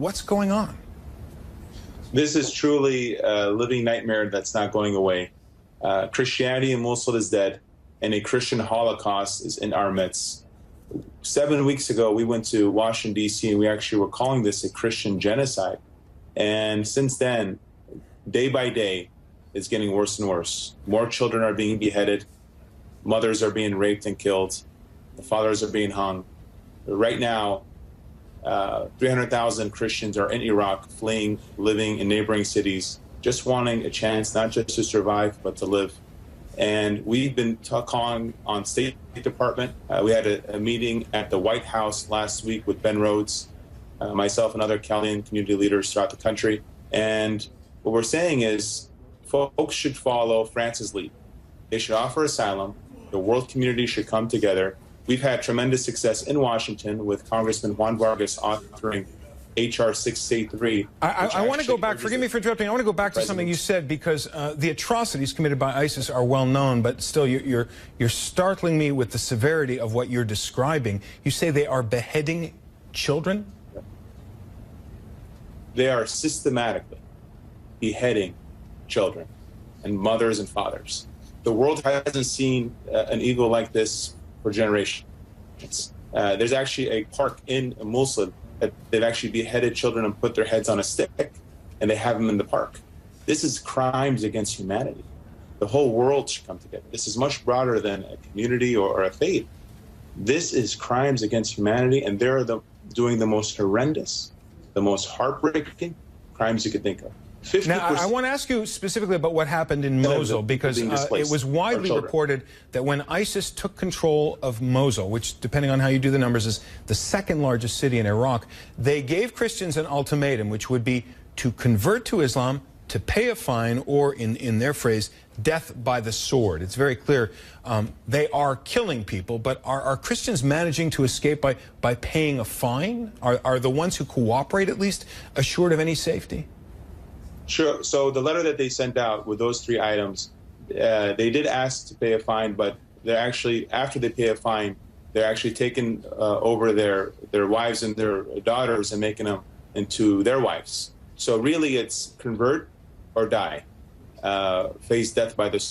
What's going on? This is truly a living nightmare that's not going away. Christianity in Mosul is dead, and a Christian Holocaust is in our midst. 7 weeks ago, we went to Washington, D.C., and we actually were calling this a Christian genocide. And since then, day by day, it's getting worse and worse. More children are being beheaded. Mothers are being raped and killed. The fathers are being hung. Right now, 300,000 Christians are in Iraq, fleeing, living in neighboring cities, just wanting a chance not just to survive, but to live. And we've been calling on State Department. We had a meeting at the White House last week with Ben Rhodes, myself and other Chaldean community leaders throughout the country. And what we're saying is folks should follow France's lead. They should offer asylum. The world community should come together. We've had tremendous success in Washington with Congressman Juan Vargas authoring H.R. 683. I want to go back. Forgive me for interrupting. I want to go back to something you said, because the atrocities committed by ISIS are well known, but still you're startling me with the severity of what you're describing. You say they are beheading children? They are systematically beheading children and mothers and fathers. The world hasn't seen an evil like this for generations. There's actually a park in Mosul that they've actually beheaded children and put their heads on a stick, and they have them in the park. This is crimes against humanity. The whole world should come together. This is much broader than a community or a faith. This is crimes against humanity, and they're doing the most horrendous, the most heartbreaking crimes you could think of. Now, I want to ask you specifically about what happened in Mosul, because it was widely reported that when ISIS took control of Mosul, which, depending on how you do the numbers, is the second largest city in Iraq, they gave Christians an ultimatum, which would be to convert to Islam, to pay a fine, or, in their phrase, death by the sword. It's very clear they are killing people, but are Christians managing to escape by paying a fine? Are the ones who cooperate, at least, assured of any safety? Sure. So the letter that they sent out with those three items, they did ask to pay a fine, but they're actually, after they pay a fine, they're actually taking over their wives and their daughters and making them into their wives. So really it's convert or die, face death by the sword.